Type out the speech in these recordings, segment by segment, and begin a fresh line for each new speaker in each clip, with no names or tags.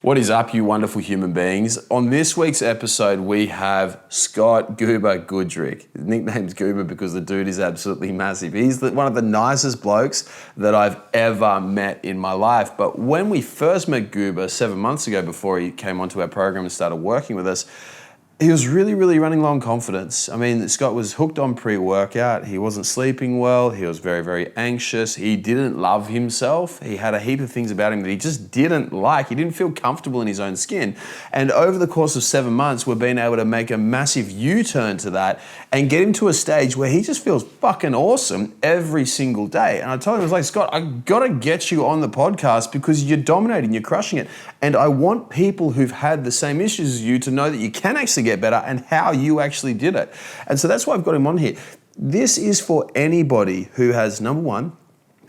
What is up, you wonderful human beings? On this week's episode, we have Scott Goodrick. His nickname's Goober because the dude is absolutely massive. He's one of the nicest blokes that I've ever met in my life. But when we first met Goober 7 months ago, before he came onto our program and started working with us, he was really running low on confidence. I mean, Scott was hooked on pre-workout. He wasn't sleeping well. He was very anxious. He didn't love himself. He had a heap of things about him that he just didn't like. He didn't feel comfortable in his own skin. And over the course of 7 months, we've been able to make a massive U-turn to that and get him to a stage where he just feels fucking awesome every single day. And I told him, I was like, Scott, I gotta get you on the podcast because you're dominating, you're crushing it. And I want people who've had the same issues as you to know that you can actually get better and how you actually did it. And so that's why I've got him on here. This is for anybody who has, number one,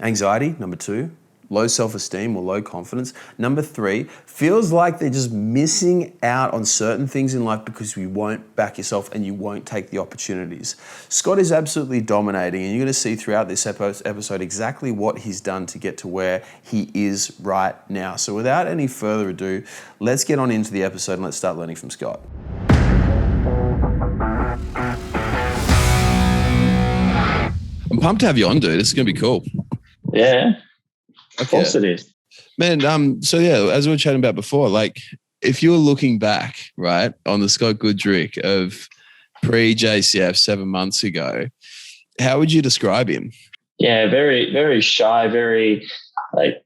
anxiety, number two, low self-esteem or low confidence, number three, feels like they're just missing out on certain things in life because you won't back yourself and you won't take the opportunities. Scott is absolutely dominating, and you're going to see throughout this episode exactly what he's done to get to where he is right now. So without any further ado, let's get on into the episode and let's start learning from Scott. I'm pumped to have you on, dude. This is going to be cool.
Yeah. Of course it is.
Man, so yeah, as we were chatting about before, like if you were looking back, right, on the Scott Goodrick of pre-JCF 7 months ago, how would you describe him?
Yeah, very shy, very like,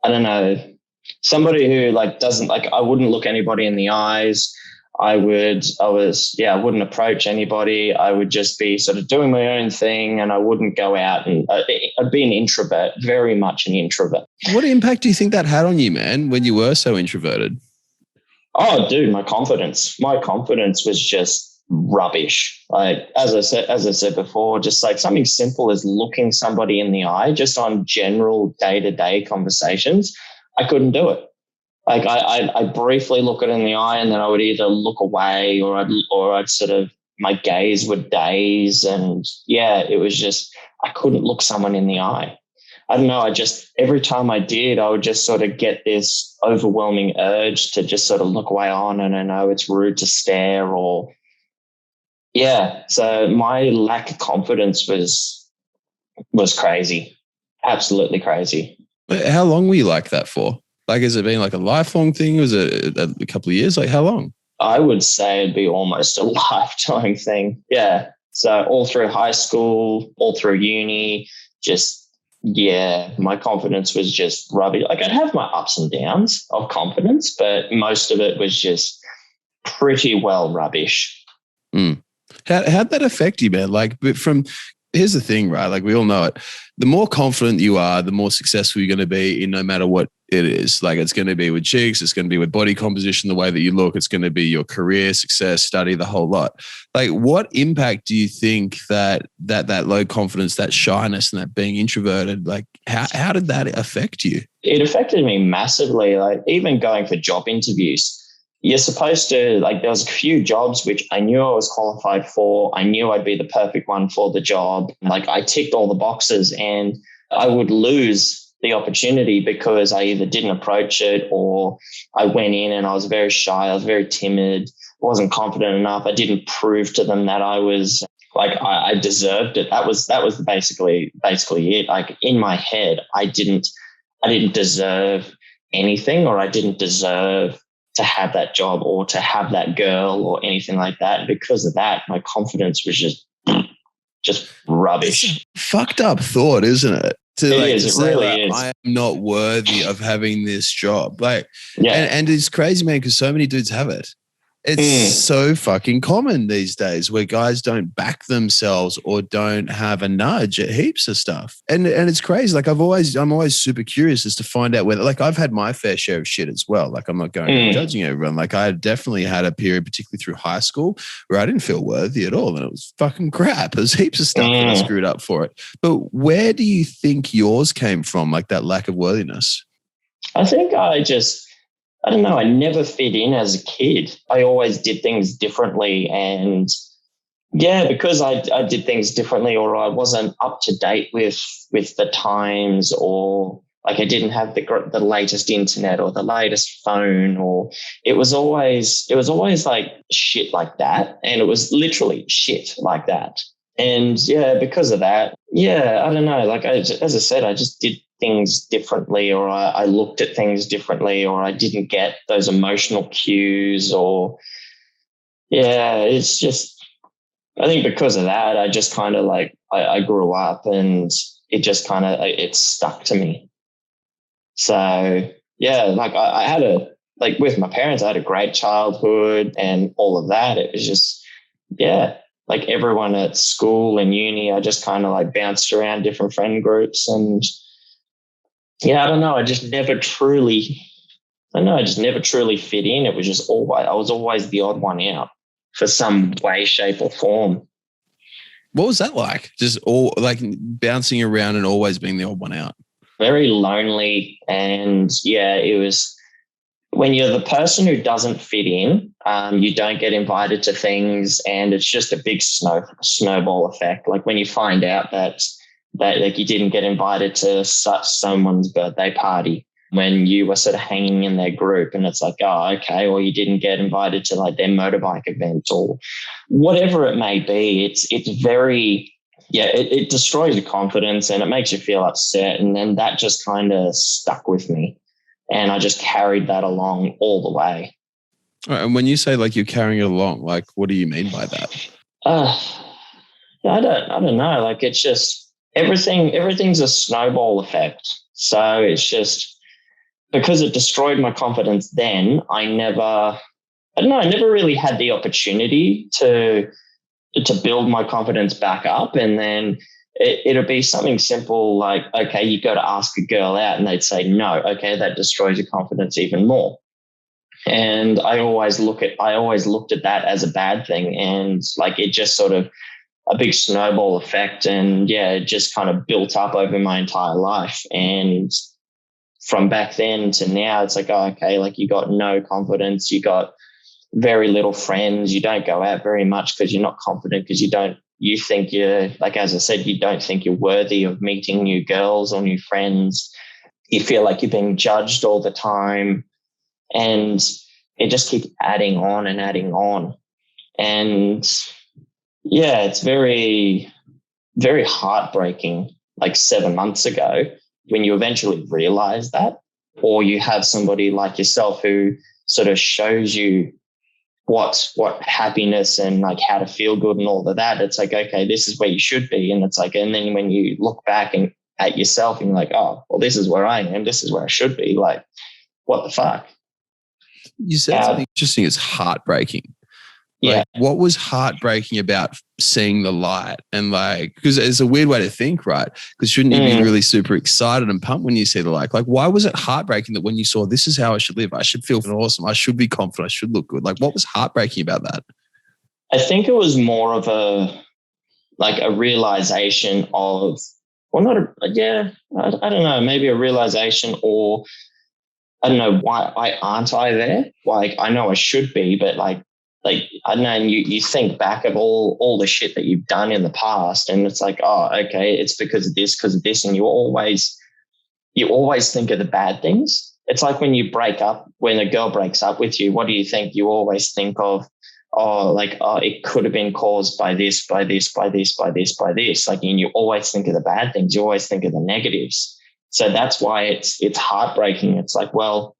I don't know, somebody who like doesn't like, I wouldn't look anybody in the eyes. I wouldn't approach anybody. I would just be sort of doing my own thing, and I wouldn't go out, and I'd be an introvert, very much an introvert.
What impact do you think that had on you, man, when you were so introverted?
Oh, dude, my confidence was just rubbish. Like, as I said before, just like something simple as looking somebody in the eye, just on general day-to-day conversations, I couldn't do it. Like I briefly look it in the eye, and then I would either look away or I'd sort of, my gaze would daze. And yeah, it was just, I couldn't look someone in the eye. I don't know. Every time I did, I would just sort of get this overwhelming urge to just sort of look away on, and I know it's rude to stare or, yeah. So my lack of confidence was crazy. Absolutely crazy.
How long were you like that for? Like, has it been like a lifelong thing? Was it a couple of years? Like, how long?
I would say it'd be almost a lifetime thing. Yeah. So all through high school, all through uni, just, yeah, my confidence was just rubbish. Like, I'd have my ups and downs of confidence, but most of it was just pretty well rubbish.
How'd that affect you, man? Like, here's the thing, right? Like, we all know it. The more confident you are, the more successful you're going to be in no matter what it is. Like, it's going to be with chicks, it's going to be with body composition, the way that you look, it's going to be your career, success, study, the whole lot. Like, what impact do you think that low confidence, that shyness, and that being introverted, like, how did that affect you?
It affected me massively. Like, even going for job interviews, you're supposed to, like, there was a few jobs which I knew I was qualified for. I knew I'd be the perfect one for the job. Like, I ticked all the boxes, and I would lose the opportunity because I either didn't approach it, or I went in and I was very shy. I was very timid, wasn't confident enough. I didn't prove to them that I was like, I deserved it. That was basically it. Like, in my head, I didn't deserve anything, or I didn't deserve to have that job or to have that girl or anything like that. And because of that, my confidence was just rubbish.
It's a fucked up thought, isn't it?
It really is.
I am not worthy of having this job. Like,
yeah.
And it's crazy, man, because so many dudes have it. It's so fucking common these days where guys don't back themselves or don't have a nudge at heaps of stuff. And it's crazy. Like, I'm always super curious as to find out whether, like, I've had my fair share of shit as well. Like, I'm not going and judging everyone. Like, I definitely had a period, particularly through high school, where I didn't feel worthy at all. And it was fucking crap. There's heaps of stuff that I screwed up for it. But where do you think yours came from? Like, that lack of worthiness?
I think I don't know, I never fit in as a kid. I always did things differently. And yeah, because I did things differently, or I wasn't up to date with the times, or Like I didn't have the latest internet or the latest phone, or it was always like shit like that. And it was literally shit like that. And yeah, because of that, yeah, I don't know. Like as I said, I just did things differently, or I looked at things differently, or I didn't get those emotional cues, or yeah, it's just, I think because of that, I just kind of like, I grew up and it just kind of, it stuck to me. So yeah, like I had like with my parents, I had a great childhood and all of that. It was just, yeah, like everyone at school and uni, I just kind of like bounced around different friend groups, and yeah, I don't know. I just never truly fit in. It was just I was always the odd one out for some way, shape or form.
What was that like? Just all like bouncing around and always being the odd one out?
Very lonely. And yeah, it was when you're the person who doesn't fit in, you don't get invited to things, and it's just a big snowball effect. Like when you find out that like you didn't get invited to someone's birthday party when you were sort of hanging in their group, and it's like, oh, okay, or you didn't get invited to like their motorbike event or whatever it may be. It's very, yeah, it destroys your confidence and it makes you feel upset. And then that just kind of stuck with me. And I just carried that along all the way.
All right, and when you say like you're carrying it along, like what do you mean by that?
I don't know. Like it's just everything's a snowball effect. So it's just because it destroyed my confidence then, I never really had the opportunity to build my confidence back up. And then it'll be something simple like, okay, you got to ask a girl out, and they'd say no. Okay, that destroys your confidence even more. And I always looked at that as a bad thing, and like it just sort of a big snowball effect. And yeah, it just kind of built up over my entire life. And from back then to now, it's like, oh, okay, like you got no confidence, you got very little friends, you don't go out very much because you're not confident, because you think you're, like, as I said, you don't think you're worthy of meeting new girls or new friends. You feel like you're being judged all the time, and it just keeps adding on and adding on. And yeah, it's very, very heartbreaking. Like 7 months ago, when you eventually realize that, or you have somebody like yourself who sort of shows you what happiness and like how to feel good and all of that, it's like, okay, this is where you should be. And it's like, and then when you look back and at yourself and you're like, oh, well, this is where I am, this is where I should be. Like, what the fuck?
You said something interesting. It's heartbreaking. Like, yeah. What was heartbreaking about seeing the light? And like, because it's a weird way to think, right? Because shouldn't you be really super excited and pumped when you see the light? Like, why was it heartbreaking that when you saw this is how I should live, I should feel awesome, I should be confident, I should look good? Like, what was heartbreaking about that?
I think it was more of a realization of, well, I don't know, maybe a realization, or I don't know, why aren't I there? Like, I know I should be, but like, I don't know, and you think back of all the shit that you've done in the past, and it's like, oh, okay, it's because of this, and you always think of the bad things. It's like when a girl breaks up with you, what do you think? You always think of, it could have been caused by this. Like, and you always think of the bad things. You always think of the negatives. So that's why it's heartbreaking. It's like, well,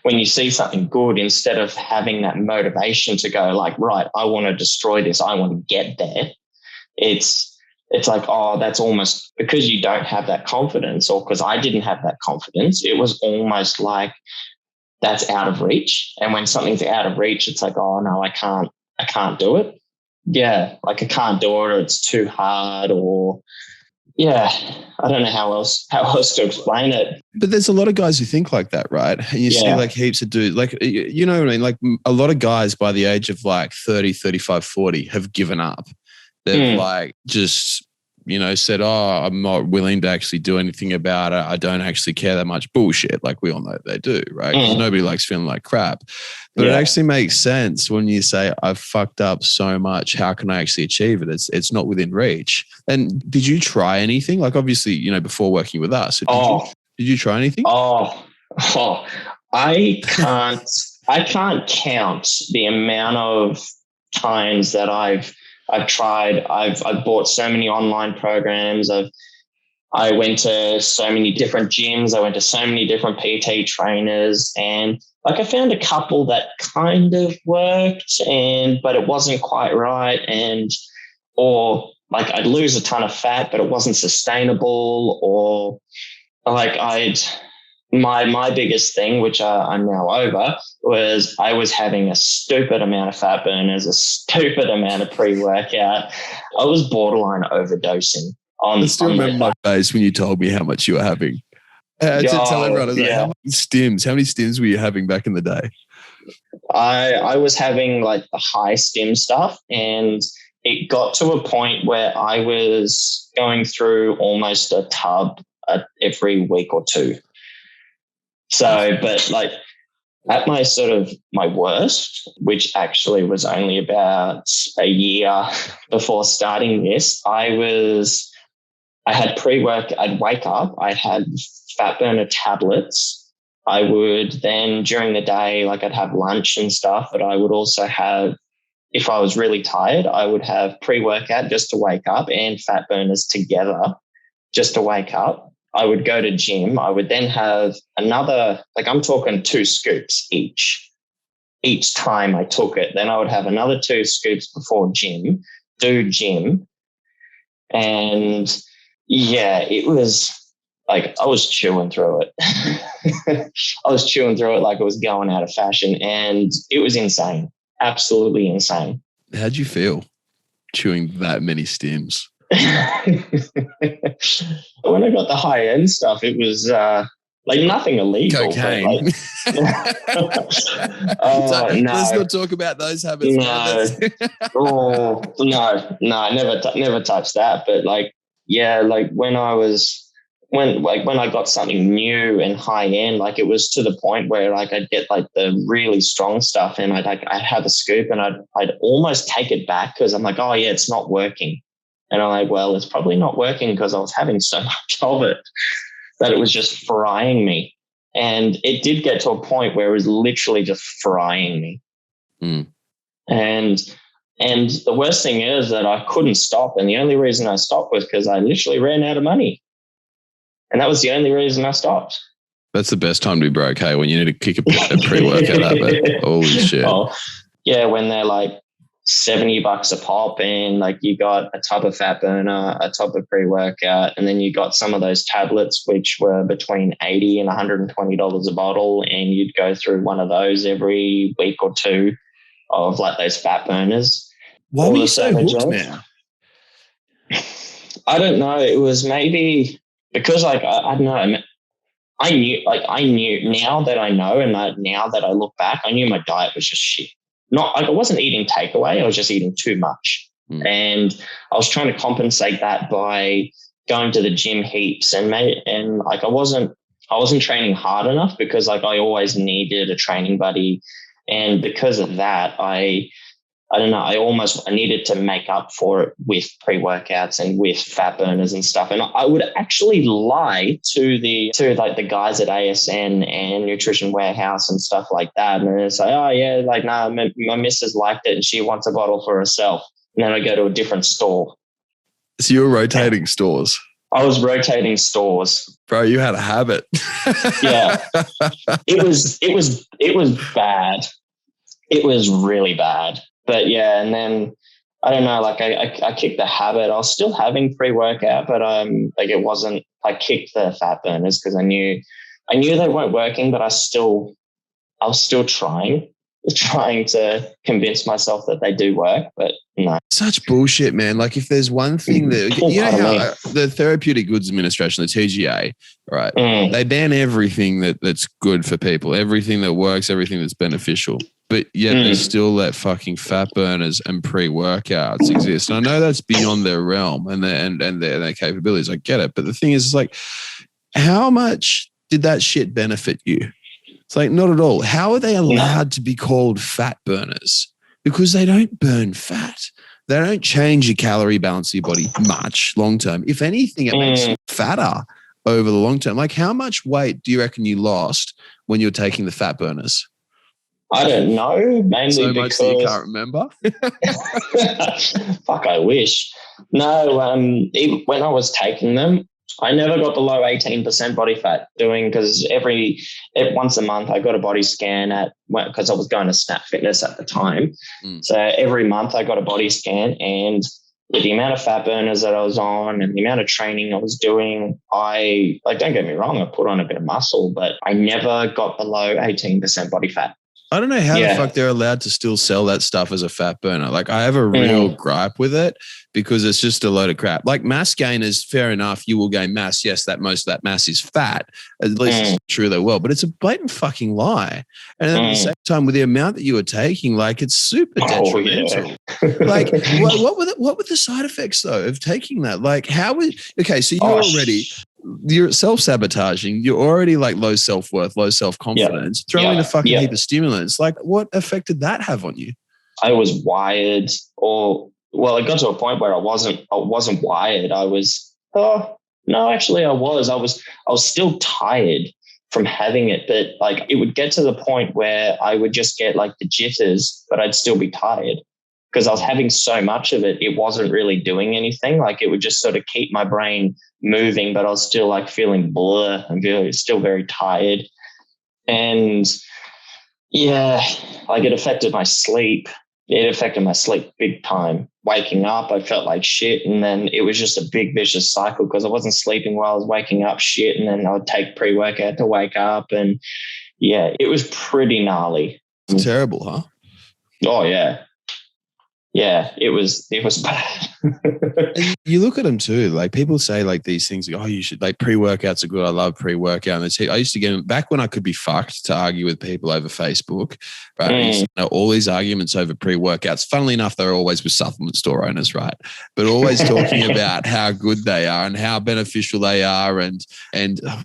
when you see something good, instead of having that motivation to go like, right, I want to destroy this, I want to get there, it's like, oh, that's almost because you don't have that confidence, or because I didn't have that confidence, it was almost like that's out of reach. And when something's out of reach, it's like, oh no, I can't do it. Yeah, like I can't do it, or it's too hard, or yeah, I don't know how else to explain it.
But there's a lot of guys who think like that, right? And you see like heaps of dudes, like, you know what I mean? Like a lot of guys by the age of like 30, 35, 40 have given up. They've like just, said, oh, I'm not willing to actually do anything about it. I don't actually care that much. Bullshit. Like we all know they do, right? 'Cause nobody likes feeling like crap. But it actually makes sense when you say, I've fucked up so much. How can I actually achieve it? It's not within reach. And did you try anything? Like obviously, before working with us. Did you try anything?
Oh, I can't count the amount of times that I've tried. I've bought so many online programs. I went to so many different gyms. I went to so many different PT trainers, and like I found a couple that kind of worked, but it wasn't quite right, or like I'd lose a ton of fat, but it wasn't sustainable, or like my biggest thing, which I'm now over, was I was having a stupid amount of fat burners, a stupid amount of pre-workout. I was borderline overdosing. I
still remember my face when you told me how much you were having. To tell everyone, how many stims were you having back in the day?
I was having like the high stim stuff, and it got to a point where I was going through almost a tub every week or two. So, but like at my my worst, which actually was only about a year before starting this, I had pre-work. I'd wake up, I had fat burner tablets. I would then during the day, like I'd have lunch and stuff, but I would also have, if I was really tired, I would have pre-workout just to wake up and fat burners together just to wake up. I would go to gym. I would then have another, like I'm talking 2 scoops each time I took it. Then I would have another 2 scoops before gym, do gym. And yeah, it was like I was chewing through it. I was chewing through it like it was going out of fashion, and it was insane. Absolutely insane.
How'd you feel chewing that many stims?
When I got the high end stuff, it was like nothing illegal.
Cocaine. Let's not talk about those habits.
No. I never touched that. But like, yeah, like when I got something new and high end, like it was to the point where like I'd get like the really strong stuff, and I'd have a scoop, and I'd almost take it back because I'm like, oh yeah, it's not working. And I'm like, well, it's probably not working because I was having so much of it that it was just frying me. And it did get to a point where it was literally just frying me.
Mm.
And the worst thing is that I couldn't stop. And the only reason I stopped was because I literally ran out of money. And that was the only reason I stopped.
That's the best time to be broke, hey, when you need to kick a pre-workout habit. Holy shit.
Oh, yeah, when they're like $70 a pop, and like you got a tub of fat burner, a tub of pre-workout, and then you got some of those tablets which were between $80 and $120 a bottle, and you'd go through one of those every week or two of like those fat burners.
Why were you so hooked now?
I don't know. It was maybe because like I don't know. I knew now that I know, and now that I look back, I knew my diet was just shit. Not like I wasn't eating takeaway. I was just eating too much. And I was trying to compensate that by going to the gym heaps, and like I wasn't training hard enough because like I always needed a training buddy. And because of that, I don't know, I needed to make up for it with pre-workouts and with fat burners and stuff. And I would actually lie to the guys at ASN and Nutrition Warehouse and stuff like that. And they'd say, oh yeah, like, nah, my missus liked it and she wants a bottle for herself. And then I go to a different store.
So you were rotating stores?
I was rotating stores.
Bro, you had a habit.
Yeah. It was bad. It was really bad. But yeah, and then I don't know, like I kicked the habit. I was still having pre-workout, but like it wasn't. I kicked the fat burners because I knew they weren't working, but I was still trying to convince myself that they do work. But no,
such bullshit, man. Like if there's one thing that you know how the Therapeutic Goods Administration, the TGA, right? They ban everything that's good for people, everything that works, everything that's beneficial. But yet they still let fucking fat burners and pre-workouts exist. And I know that's beyond their realm and their capabilities. I get it. But the thing is like, how much did that shit benefit you? It's like, not at all. How are they allowed to be called fat burners? Because they don't burn fat. They don't change your calorie balance of your body much long term. If anything, it makes you fatter. over the long term? Like, how much weight do you reckon you lost when you were taking the fat burners?
I don't know, mainly
So
because
much that you can't remember.
fuck, I wish. No, even when I was taking them, I never got below 18% body fat because once a month I got a body scan because I was going to Snap Fitness at the time. So every month I got a body scan, and with the amount of fat burners that I was on and the amount of training I was doing, don't get me wrong, I put on a bit of muscle, but I never got below 18% body fat.
I don't know how the fuck they're allowed to still sell that stuff as a fat burner. Like, I have a real gripe with it because it's just a load of crap. Like, mass gainers, fair enough, you will gain mass. Yes, most of that mass is fat. At least it's true they will, but it's a blatant fucking lie. And at the same time, with the amount that you are taking, like, it's super detrimental. Like, what were the side effects though of taking that? Like, so you're self-sabotaging. You're already like low self-worth, low self-confidence. Throw in a fucking heap of stimulants. Like, what effect did that have on you?
I was wired, it got to a point where I wasn't wired. I was, no, actually I was still tired from having it, but like it would get to the point where I would just get like the jitters, but I'd still be tired because I was having so much of it. It wasn't really doing anything. Like, it would just sort of keep my brain moving, but I was still like feeling blur and still very tired. And like it affected my sleep. It affected my sleep big time. Waking up, I felt like shit. And then it was just a big vicious cycle because I wasn't sleeping well. I was waking up shit. And then I would take pre-workout to wake up. And it was pretty gnarly.
It's terrible, huh?
Oh, yeah. Yeah, it was bad.
And you look at them too. Like, people say like these things, like, you should, like, pre-workouts are good. I love pre-workout. And I used to get them back when I could be fucked to argue with people over Facebook. Right? I used to know all these arguments over pre-workouts. Funnily enough, they're always with supplement store owners, right? But always talking about how good they are and how beneficial they are. And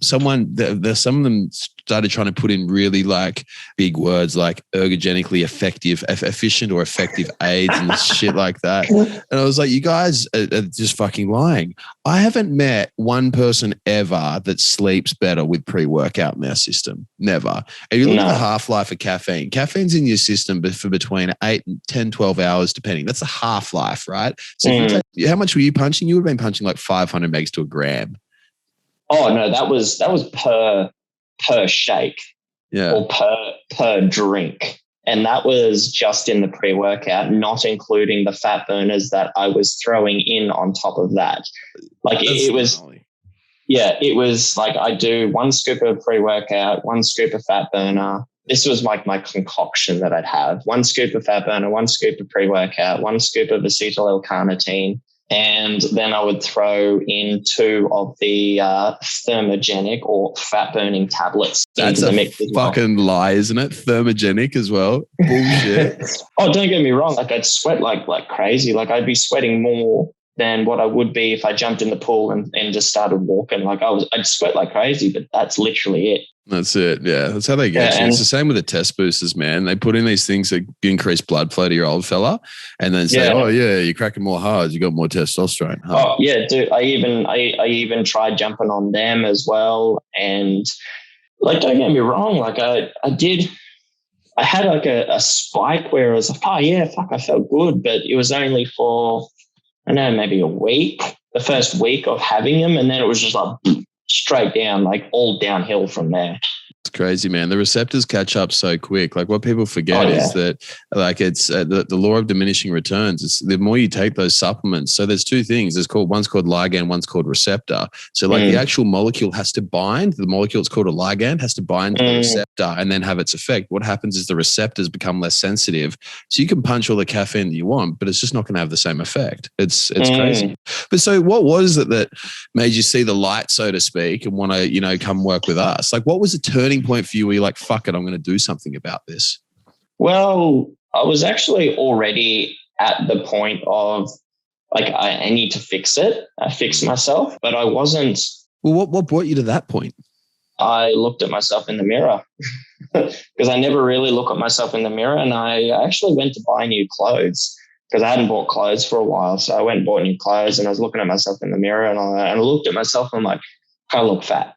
some of them started trying to put in really like big words like ergogenically efficient or effective aids and shit like that. And I was like, you guys are just fucking lying. I haven't met one person ever that sleeps better with pre-workout in their system. Never. If you look at the half-life of caffeine, caffeine's in your system for between 8 and 10, 12 hours, depending. That's a half-life, right? So how much were you punching? You would have been punching like 500 megs to a gram.
Oh, no, that was per shake or per drink. And that was just in the pre-workout, not including the fat burners that I was throwing in on top of that. Like, it was like I do 1 scoop of pre-workout, 1 scoop of fat burner. This was like my concoction that I'd have. 1 scoop of fat burner, 1 scoop of pre-workout, 1 scoop of acetyl L-carnitine. And then I would throw in 2 of the thermogenic or fat-burning tablets into the mix. That's a
fucking lie, isn't it? Thermogenic as well. Bullshit.
Oh, don't get me wrong. Like, I'd sweat like crazy. Like, I'd be sweating more than what I would be if I jumped in the pool and just started walking. Like, I'd sweat like crazy, but that's literally it.
That's it. Yeah. That's how they get you. It's the same with the test boosters, man. They put in these things that increase blood flow to your old fella and then say, oh yeah, you're cracking more hard. You got more testosterone. Huh?
Oh yeah, dude. I even tried jumping on them as well. And like, don't get me wrong. Like I had like a spike where I was like, oh yeah, fuck, I felt good. But it was only for, I don't know, maybe a week, the first week of having them. And then it was just like straight down, like all downhill from there.
It's crazy, man. The receptors catch up so quick. Like, what people forget is that, like, it's the law of diminishing returns. It's the more you take those supplements. So there's 2 things. One's called ligand, one's called receptor. So like the actual molecule has to bind. The molecule, it's called a ligand, has to bind to the receptor and then have its effect. What happens is the receptors become less sensitive. So you can punch all the caffeine that you want, but it's just not going to have the same effect. It's crazy. But so what was it that made you see the light, so to speak, and want to, come work with us? Like, what was the turning point for you where you're like, fuck it, I'm going to do something about this?
Well, I was actually already at the point of like, I need to fix it. I fixed myself, but I wasn't.
Well, what brought you to that point?
I looked at myself in the mirror because I never really look at myself in the mirror. And I actually went to buy new clothes because I hadn't bought clothes for a while. So I went and bought new clothes and I was looking at myself in the mirror and I looked at myself and I'm like, kind of look fat,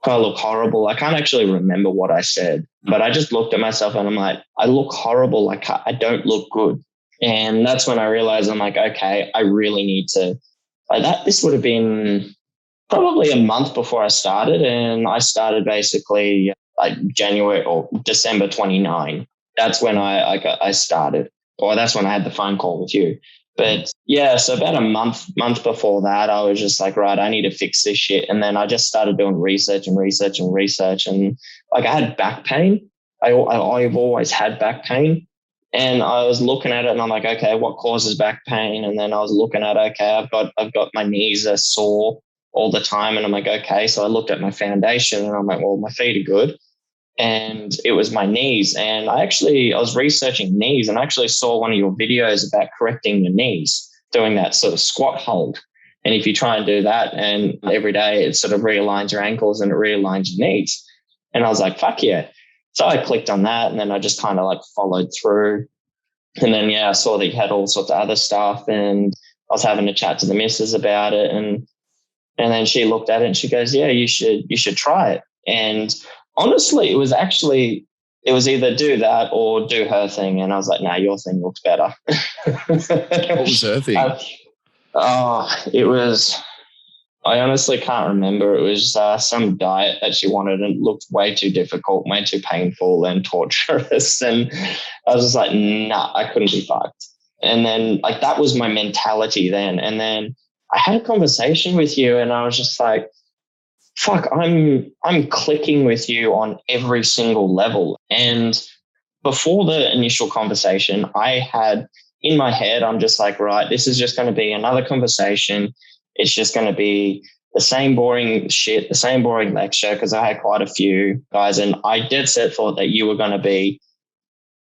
kind of look horrible. I can't actually remember what I said, but I just looked at myself and I'm like, I look horrible. Like I don't look good. And that's when I realized I'm like, okay, I really need to, like that. This would have been probably a month before I started. And I started basically like January or December 29. That's when I started, or that's when I had the phone call with you. But yeah, so about a month before that, I was just like, right, I need to fix this shit. And then I just started doing research. And like I had back pain. I've always had back pain. And I was looking at it and I'm like, okay, what causes back pain? And then I was looking at, okay, I've got my knees are sore all the time. And I'm like, okay. So I looked at my foundation and I'm like, well, my feet are good. And it was my knees. And I was researching knees and I actually saw one of your videos about correcting your knees, doing that sort of squat hold. And if you try and do that and every day it sort of realigns your ankles and it realigns your knees. And I was like, fuck yeah. So I clicked on that and then I just kind of like followed through. And then, yeah, I saw that you had all sorts of other stuff and I was having a chat to the missus about it. And then she looked at it and she goes, yeah, you should try it. And honestly, it was either do that or do her thing. And I was like, no, your thing looks better.
What was her thing?
It was, I honestly can't remember. It was some diet that she wanted and it looked way too difficult, way too painful and torturous. And I was just like, nah, I couldn't be fucked. And then like, that was my mentality then. And then I had a conversation with you and I was just like, fuck, I'm clicking with you on every single level. And before the initial conversation, I had in my head, I'm just like, right, this is just going to be another conversation. It's just going to be the same boring shit, the same boring lecture, because I had quite a few guys. And I dead set thought that you were going to be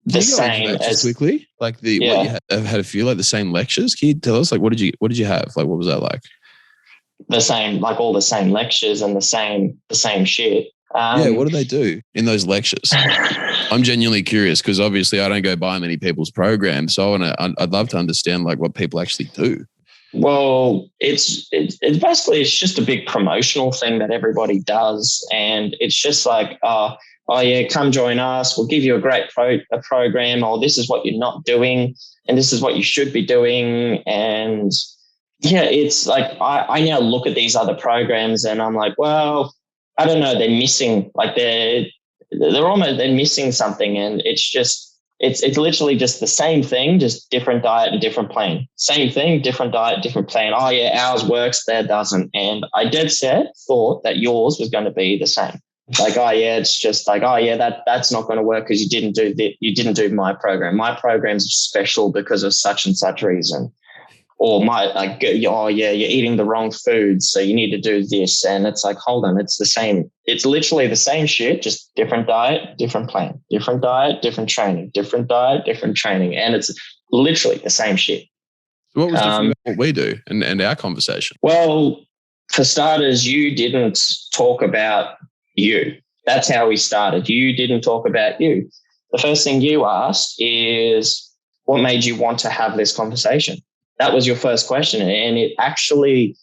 the same as
quickly, like what you had a few like the same lectures. Can you tell us like what did you have? Like what was that like?
The same, like all the same lectures and the same shit.
What do they do in those lectures? I'm genuinely curious because obviously I don't go by many people's programs, so I'd love to understand like what people actually do.
Well, it's basically it's just a big promotional thing that everybody does, and it's just like, oh yeah, come join us. We'll give you a great program, or this is what you're not doing, and this is what you should be doing, and yeah, it's like I now look at these other programs and I'm like, well, I don't know, they're missing, like they're missing something, and it's literally just the same thing, just different diet and different plan. Same thing, different diet, different plan. Oh yeah, ours works, theirs doesn't. And I dead set thought that yours was going to be the same. Like, oh yeah, it's just like, oh yeah, that's not going to work because you didn't do my program. My program's special because of such and such reason. Or oh yeah, you're eating the wrong food, so you need to do this. And it's like, hold on, it's the same. It's literally the same shit, just different diet, different plan, different diet, different training, different diet, different training. And it's literally the same shit.
What was different about what we do and our conversation?
Well, for starters, you didn't talk about you. That's how we started. You didn't talk about you. The first thing you asked is, what made you want to have this conversation? That was your first question. And it actually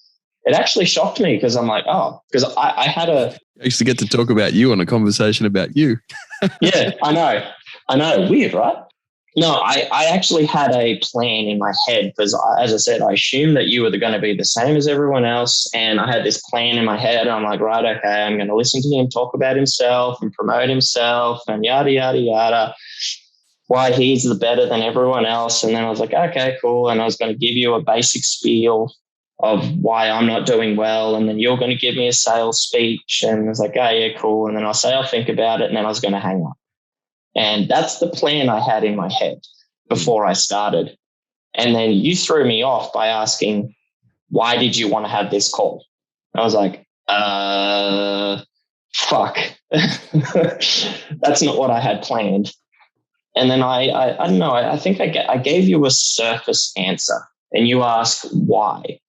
shocked me because I'm like, oh, because I
used to get to talk about you on a conversation about you.
Yeah, I know. Weird, right? No, I actually had a plan in my head because, as I said, I assumed that you were going to be the same as everyone else. And I had this plan in my head. I'm like, right, okay, I'm going to listen to him talk about himself and promote himself and yada, yada, yada. Why he's the better than everyone else. And then I was like, okay, cool. And I was going to give you a basic spiel of why I'm not doing well. And then you're going to give me a sales speech. And I was like, oh yeah, cool. And then I'll say, I'll think about it. And then I was going to hang up. And that's the plan I had in my head before I started. And then you threw me off by asking, why did you want to have this call? I was like, fuck. That's not what I had planned. And then I don't know, I think I gave you a surface answer and you asked why,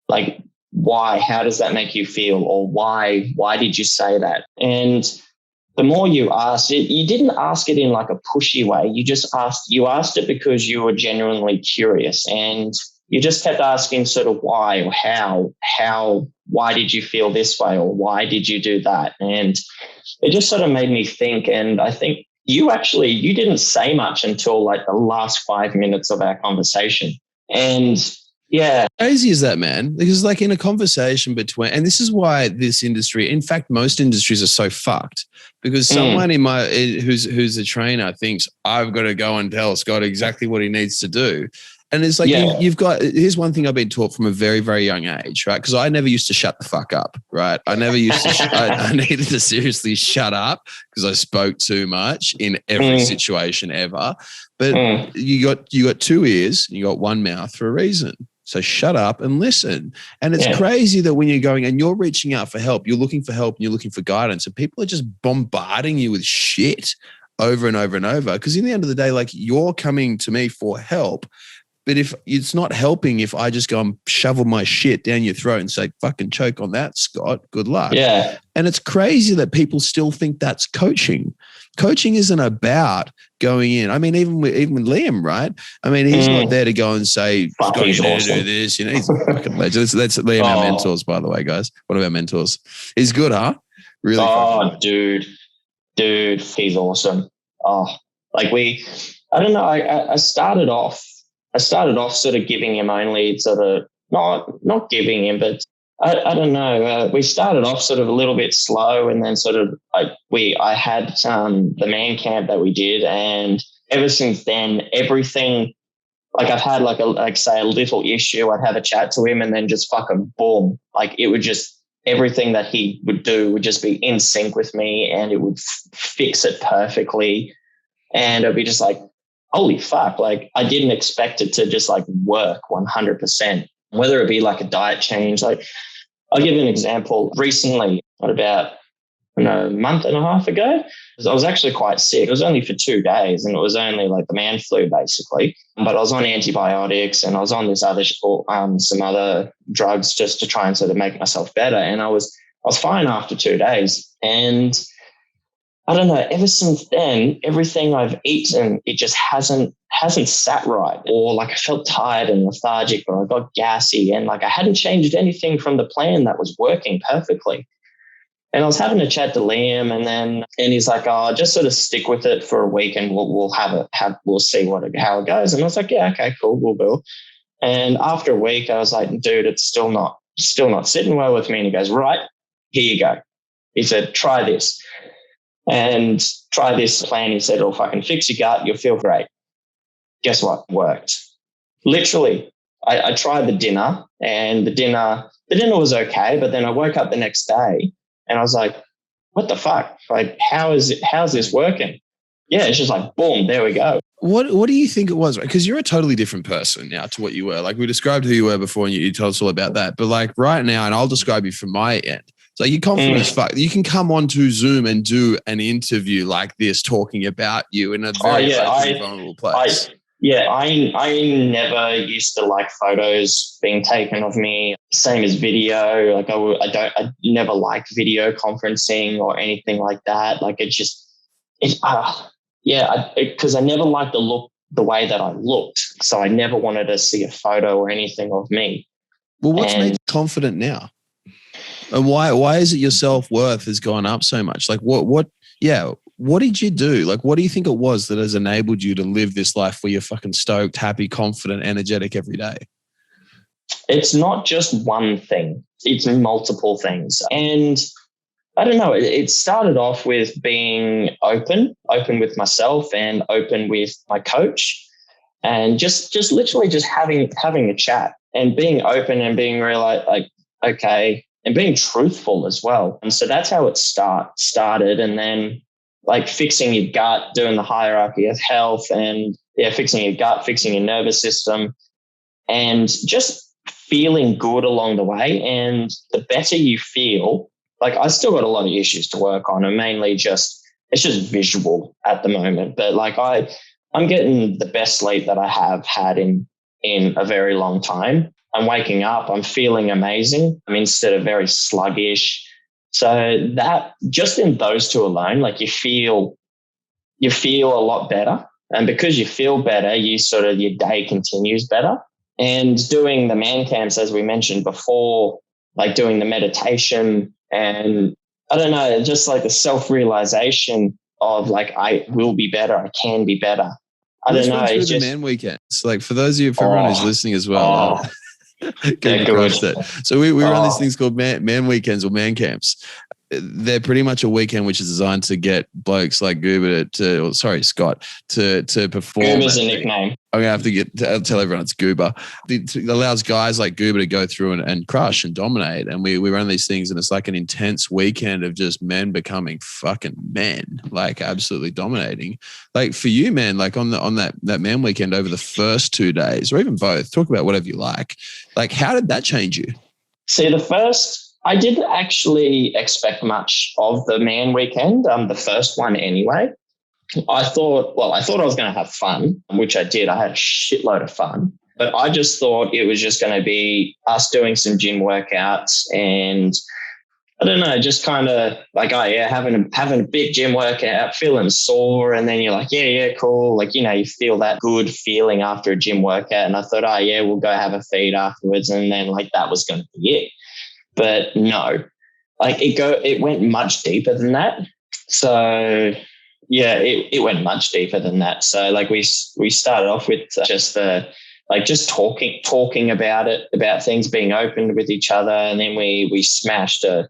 like, why, how does that make you feel? Or why did you say that? And the more you asked it, you didn't ask it in like a pushy way. You asked it because you were genuinely curious. And you just kept asking sort of why or why did you feel this way or why did you do that? And it just sort of made me think. And I think you didn't say much until like the last 5 minutes of our conversation. And yeah.
Crazy is that, man? Because like in a conversation between, and this is why this industry, in fact, most industries are so fucked, because someone who's a trainer thinks I've got to go and tell Scott exactly what he needs to do. And it's like, here's one thing I've been taught from a very, very young age, right? Because I never used to shut the fuck up, right? I never used to, I needed to seriously shut up because I spoke too much in every situation ever. But you got 2 ears, you got 1 mouth for a reason. So shut up and listen. And it's crazy that when you're going and you're reaching out for help, you're looking for help and you're looking for guidance, and people are just bombarding you with shit over and over and over. Because in the end of the day, like, you're coming to me for help. But if it's not helping, if I just go and shovel my shit down your throat and say, fucking choke on that, Scott, good luck.
Yeah.
And it's crazy that people still think that's coaching. Coaching isn't about going in. I mean, even with Liam, right? I mean, he's not there to go and say, Scott, you need to do this. You know, he's a fucking legend. That's Liam, our mentors, by the way, guys. One of our mentors. He's good, huh? Really?
Dude, he's awesome. I don't know. I started off sort of giving him only sort of not giving him, but I don't know. We started off sort of a little bit slow, and then sort of I had the man camp that we did, and ever since then, everything, like I've had like a little issue, I'd have a chat to him, and then just fucking boom, like it would just, everything that he would do would just be in sync with me, and it would fix it perfectly, and it'd be just like, holy fuck, like I didn't expect it to just like work 100%, whether it be like a diet change. Like I'll give you an example. Recently, about a month and a half ago, I was actually quite sick. It was only for 2 days, and it was only like the man flu basically, but I was on antibiotics and I was on this other some other drugs just to try and sort of make myself better. And I was fine after 2 days. And I don't know, ever since then, everything I've eaten, it just hasn't sat right. Or like I felt tired and lethargic, or I got gassy, and like I hadn't changed anything from the plan that was working perfectly. And I was having a chat to Liam, and he's like, "Oh, just sort of stick with it for a week, and we'll see how it goes." And I was like, "Yeah, okay, cool, we'll do." And after a week, I was like, "Dude, it's still not sitting well with me." And he goes, "Right, here you go." He said, "Try this. And try this plan." He said, "It'll fucking fix your gut. You'll feel great." Guess what? Worked. Literally, I tried the dinner, and the dinner was okay. But then I woke up the next day and I was like, what the fuck? Like, how's this working? Yeah, it's just like, boom, there we go.
What do you think it was? Because you're a totally different person now to what you were. Like, we described who you were before, and you told us all about that. But like right now, and I'll describe you from my end. So you're confident as fuck. You can come onto Zoom and do an interview like this, talking about you in a very vulnerable place.
I never used to like photos being taken of me. Same as video. Like I never liked video conferencing or anything like that. Like because I never liked the way that I looked. So I never wanted to see a photo or anything of me.
Well, what's made you confident now? And why is it your self-worth has gone up so much? Like what did you do? Like, what do you think it was that has enabled you to live this life where you're fucking stoked, happy, confident, energetic every day?
It's not just one thing. It's multiple things. And I don't know, it started off with being open with myself and open with my coach, and just literally just having a chat and being open and being real like, okay, and being truthful as well. And so that's how it started. And then like fixing your gut, doing the hierarchy of health, and fixing your gut, fixing your nervous system, and just feeling good along the way. And the better you feel, like I still got a lot of issues to work on, and mainly it's just visual at the moment. But like I'm getting the best sleep that I have had in a very long time. I'm waking up, I'm feeling amazing. I'm instead of very sluggish. So that just in those two alone, like you feel a lot better. And because you feel better, your day continues better. And doing the man camps, as we mentioned before, like doing the meditation, and I don't know, just like the self-realization of like, I will be better, I can be better. I don't know.
It's just the man weekends. Like for those of you, for everyone who's listening as well,
they're good.
So we run these things called man weekends or man camps. They're pretty much a weekend which is designed to get blokes like Scott to perform.
Goober's a nickname.
I'm gonna have to tell everyone it's Goober. It allows guys like Goober to go through and crush and dominate. And we run these things, and it's like an intense weekend of just men becoming fucking men, like absolutely dominating. Like for you, man, like on that man weekend over the first 2 days, or even both, talk about whatever you like. Like, how did that change you?
See, I didn't actually expect much of the man weekend, the first one anyway. I thought I was going to have fun, which I did. I had a shitload of fun, but I just thought it was just going to be us doing some gym workouts and I don't know, just kind of like, having a big gym workout, feeling sore. And then you're like, yeah, cool. Like, you feel that good feeling after a gym workout. And I thought, we'll go have a feed afterwards. And then like, that was going to be it. But no, like it went much deeper than that. So yeah, it went much deeper than that. So like we started off with just talking about it, about things, being open with each other. And then we smashed a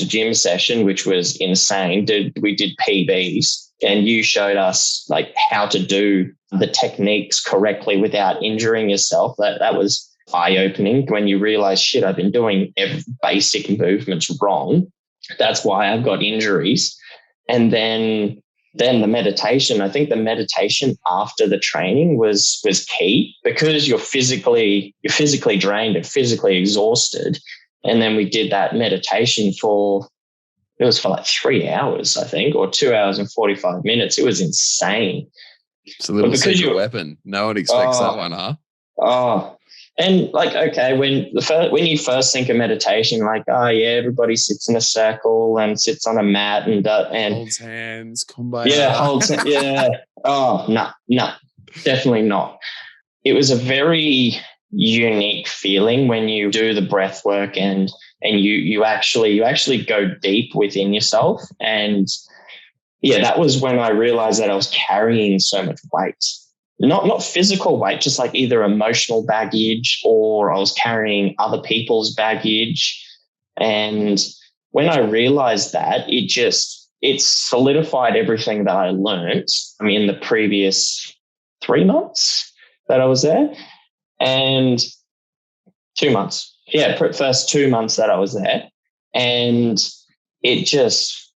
gym session, which was insane. We did PBs and you showed us like how to do the techniques correctly without injuring yourself. That was eye-opening when you realize, shit, I've been doing basic movements wrong. That's why I've got injuries. And then the meditation, I think the meditation after the training was key because you're physically drained and physically exhausted. And then we did that meditation for like 3 hours, I think, or 2 hours and 45 minutes. It was insane.
It's a little secret weapon. No one expects that one, huh?
Oh, and like, okay, when you first think of meditation, like, everybody sits in a circle and sits on a mat and
holds hands, kumbaya.
Yeah. Oh, no, definitely not. It was a very unique feeling when you do the breath work and you actually go deep within yourself. And yeah, that was when I realized that I was carrying so much weight. Not physical weight, just like either emotional baggage or I was carrying other people's baggage. And when I realized that, it solidified everything that I learned. I mean, in the previous 3 months that I was there and 2 months. Yeah, first 2 months that I was there. And it just,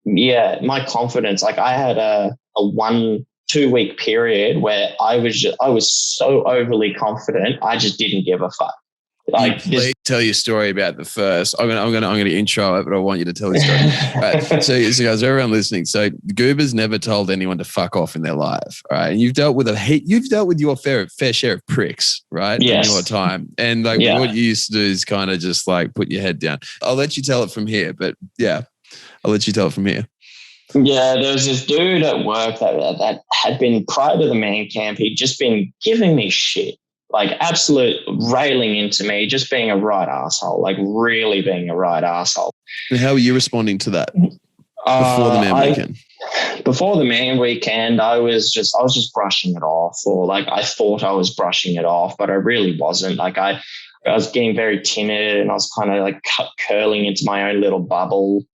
my confidence, like I had a 1-2 week period where I was so overly confident, I just didn't give a fuck. Like,
please tell your story about the first. I'm gonna intro it, but I want you to tell your story. Right. So guys, everyone listening. So Goober's never told anyone to fuck off in their life, right? And you've dealt with your fair share of pricks, right?
Yes.
In your time, and like what you used to do is kind of just like put your head down. I'll let you tell it from here, but yeah, I'll let you tell it from here.
Yeah, there was this dude at work that had been, prior to the man camp, he'd just been giving me shit, like absolute railing into me, just being a right asshole, like really being a right asshole.
And how were you responding to that before the man weekend?
Before the man weekend, I was just brushing it off, or like I thought I was brushing it off, but I really wasn't. Like I was getting very timid and I was kind of like curling into my own little bubble.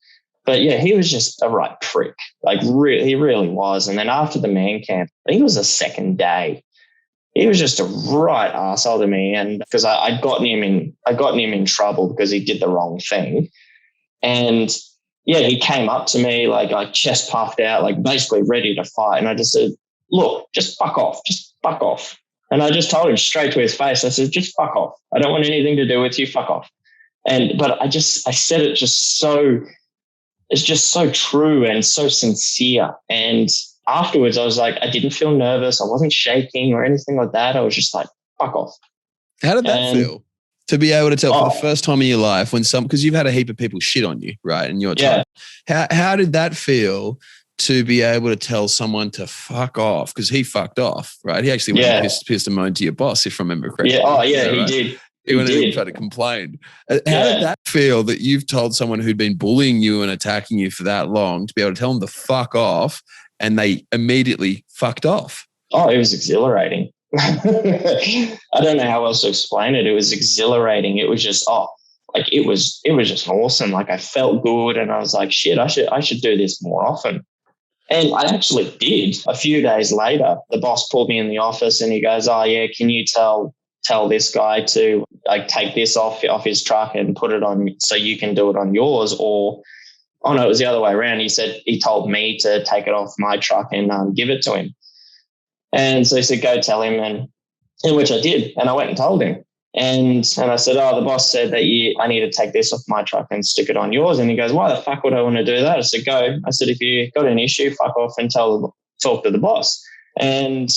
But yeah, he was just a right prick. Like he really was. And then after the man camp, I think it was the second day, he was just a right arsehole to me. And because I'd gotten him in trouble because he did the wrong thing. And yeah, he came up to me like chest puffed out, like basically ready to fight. And I just said, look, just fuck off. And I just told him straight to his face, I said, just fuck off. I don't want anything to do with you. Fuck off. But I said it just so, it's just so true and so sincere. And afterwards I was like, I didn't feel nervous. I wasn't shaking or anything like that. I was just like, fuck off.
How did that feel? To be able to tell for the first time in your life because you've had a heap of people shit on you, right? In your time. How did that feel to be able to tell someone to fuck off? Because he fucked off, right? He actually went and pissed and moaned to your boss, if I remember correctly.
Yeah. Oh, yeah,
he
right? did.
He went in and tried to complain. How did that feel that you've told someone who'd been bullying you and attacking you for that long to be able to tell them to fuck off and they immediately fucked off?
Oh, it was exhilarating. I don't know how else to explain it. It was exhilarating. It was just, it was just awesome. Like I felt good and I was like, shit, I should do this more often. And I actually did. A few days later, the boss pulled me in the office and he goes, oh yeah, can you tell this guy to like take this off his truck and put it on so you can do it on yours? Or, oh no, it was the other way around. He told me to take it off my truck and give it to him. And so he said, go tell him, and in which I did. And I went and told him. And I said, oh, the boss said that I need to take this off my truck and stick it on yours. And he goes, why the fuck would I want to do that? I said, go. I said, if you got an issue, fuck off and talk to the boss. And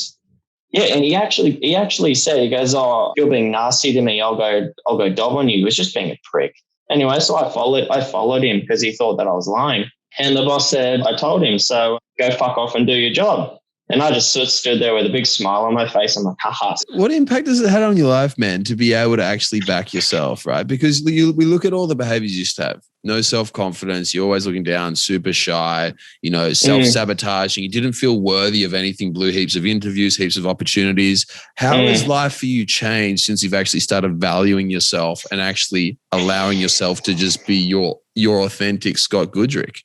yeah, and he actually said, he goes, oh, you're being nasty to me. I'll go dob on you. He was just being a prick. Anyway, so I followed him because he thought that I was lying. And the boss said, I told him, so go fuck off and do your job. And I just stood there with a big smile on my face. I'm like, haha.
What impact has it had on your life, man, to be able to actually back yourself, right? Because we look at all the behaviors you used to have. No self-confidence. You're always looking down, super shy, self-sabotaging. You didn't feel worthy of anything, blew heaps of interviews, heaps of opportunities. How has life for you changed since you've actually started valuing yourself and actually allowing yourself to just be your authentic Scott Goodrick?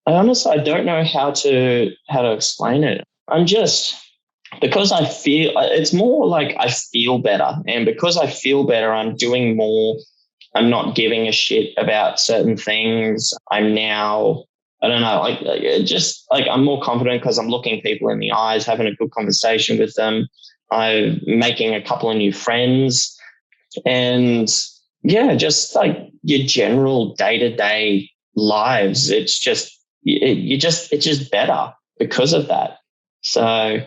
I don't know how to explain it. Because I feel, it's more like I feel better. And because I feel better, I'm doing more. I'm not giving a shit about certain things. I'm now, I don't know, I'm more confident because I'm looking people in the eyes, having a good conversation with them. I'm making a couple of new friends. And yeah, just like your general day-to-day lives, it's just better because of that. So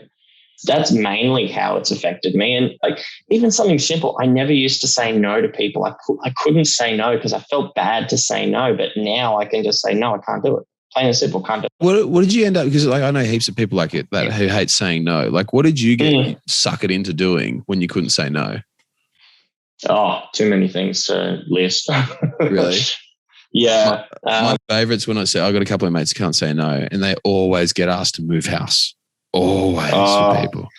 that's mainly how it's affected me. And like even something simple, I never used to say no to people. I couldn't say no because I felt bad to say no. But now I can just say no, I can't do it. Plain and simple, can't do it.
What did you end up? Because like I know heaps of people like it that who hate saying no. Like what did you get suckered into doing when you couldn't say no?
Oh, too many things to list.
Really?
Yeah.
My favorites when I say I got a couple of mates who can't say no, and they always get asked to move house. Always for people.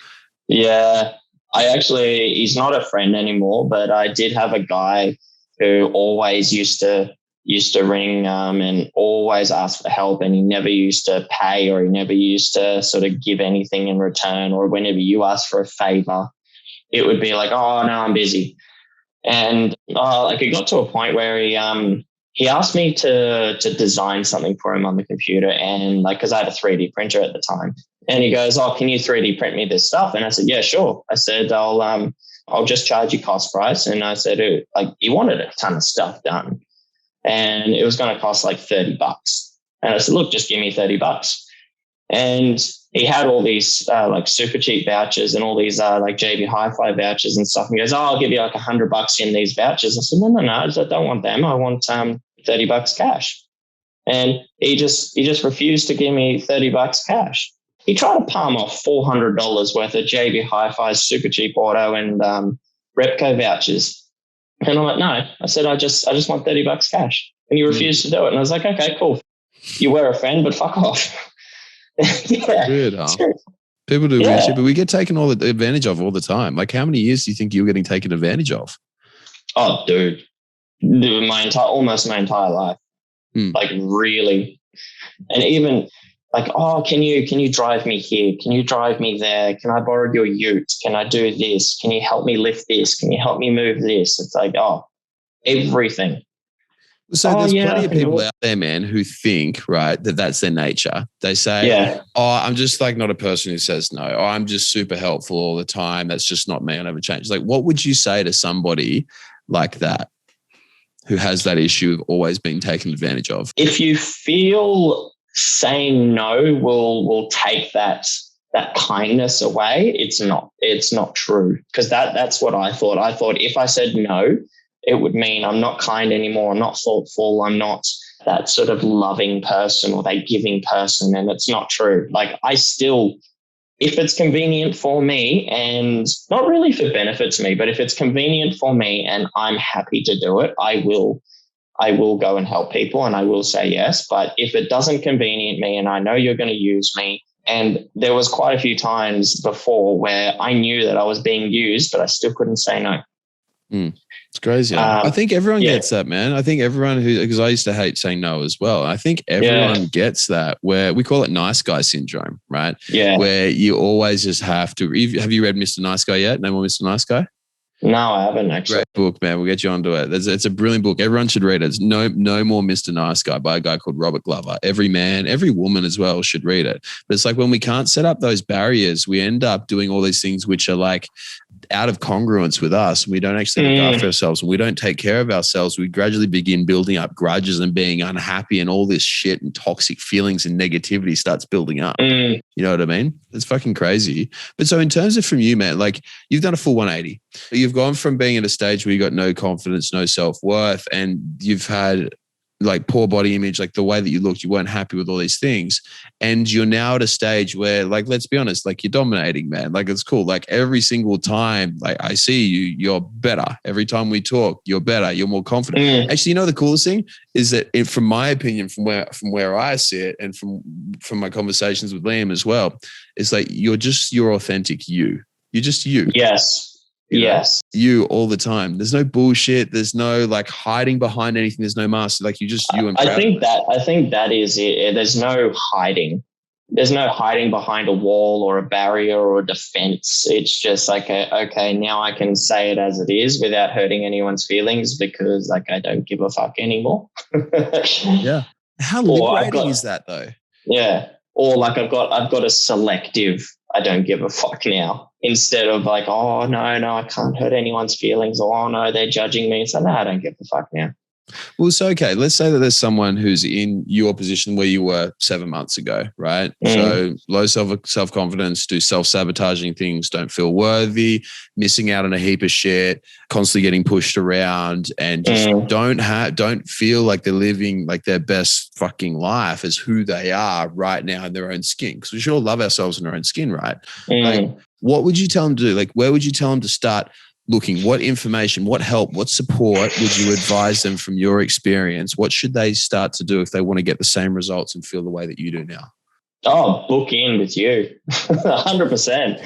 Yeah. He's not a friend anymore, but I did have a guy who always used to ring and always ask for help, and he never used to pay or he never used to sort of give anything in return, or whenever you asked for a favor, it would be like, oh no, I'm busy. And it got to a point where he asked me to design something for him on the computer, and because I had a 3D printer at the time, and he goes, oh, can you 3D print me this stuff? And I said, yeah, sure. I said, I'll just charge you cost price. And I said, he wanted a ton of stuff done, and it was going to cost like $30. And I said, look, just give me $30. And he had all these super cheap vouchers and all these JB Hi-Fi vouchers and stuff. And he goes, oh, I'll give you like $100 in these vouchers. I said, no, I don't want them. I want $30 cash. And he just refused to give me $30 cash. He tried to palm off $400 worth of JB Hi-Fi super cheap auto and Repco vouchers. And I'm like, no. I said, I just want $30 cash. And he refused to do it. And I was like, okay, cool. You were a friend, but fuck off. Yeah.
Weird, huh? People do weird shit, but we get taken advantage of all the time. Like, how many years do you think you were getting taken advantage of?
Oh, dude, almost my entire life. Like, really. And even like, oh, can you drive me here? Can you drive me there? Can I borrow your ute? Can I do this? Can you help me lift this? Can you help me move this? It's like, oh, everything.
So there's plenty of people out there, man, who think, right, that that's their nature. They say, oh, I'm just like not a person who says no. Oh, I'm just super helpful all the time. That's just not me. I never change. Like, what would you say to somebody like that who has that issue of always being taken advantage of?
If you feel saying no will take that kindness away, it's not true. Because that's what I thought. I thought if I said no, it would mean I'm not kind anymore. I'm not thoughtful. I'm not that sort of loving person or that giving person. And it's not true. Like I still, if it's convenient for me, and not really if it benefits me, but if it's convenient for me and I'm happy to do it, I will go and help people and I will say yes. But if it doesn't convenient me and I know you're going to use me, and there was quite a few times before where I knew that I was being used, but I still couldn't say no.
It's crazy. I think everyone gets that, man. I think everyone because I used to hate saying no as well. I think everyone gets that, where we call it nice guy syndrome, right?
Yeah.
Where you always just have to. Have you read Mr. Nice Guy yet? No more Mr. Nice Guy?
No, I haven't actually.
Great book, man. We'll get you onto it. It's a brilliant book. Everyone should read it. It's No More Mr. Nice Guy by a guy called Robert Glover. Every man, every woman as well should read it. But it's like when we can't set up those barriers, we end up doing all these things which are like out of congruence with us. We don't actually look after ourselves. And we don't take care of ourselves. We gradually begin building up grudges and being unhappy, and all this shit and toxic feelings and negativity starts building up. You know what I mean? It's fucking crazy. But so in terms of from you, man, like you've done a full 180. You've gone from being at a stage where you got no confidence, no self-worth, and you've had like poor body image, like the way that you looked, you weren't happy with all these things. And you're now at a stage where, like, let's be honest, like you're dominating, man. Like it's cool. Like every single time, like I see you, you're better. Every time we talk, you're better. You're more confident. Actually, you know, the coolest thing is that from my opinion, from where I see it, and from my conversations with Liam as well, is like you're just your authentic you. You're just you.
Yes. Yes.
You all the time. There's no bullshit. There's no like hiding behind anything. There's no mask. Like you just you and
I think that is it. There's no hiding. There's no hiding behind a wall or a barrier or a defense. It's just like, okay, now I can say it as it is without hurting anyone's feelings because like I don't give a fuck anymore.
Yeah. How liberating is that though?
Yeah. Or like I've got a selective I don't give a fuck now, instead of like, oh no, I can't hurt anyone's feelings, or oh no, they're judging me. So no, I don't give a fuck now.
Well, so okay, let's say that there's someone who's in your position where you were 7 months ago, right? So low self-confidence, do self-sabotaging things, don't feel worthy, missing out on a heap of shit, constantly getting pushed around, and just don't feel like they're living like their best fucking life as who they are right now in their own skin. Because we should all love ourselves in our own skin, right? Like, what would you tell them to do? Like, where would you tell them to start looking? What information, what help, what support would you advise them from your experience? What should they start to do if they want to get the same results and feel the way that you do now?
Oh, book in with you. 100%.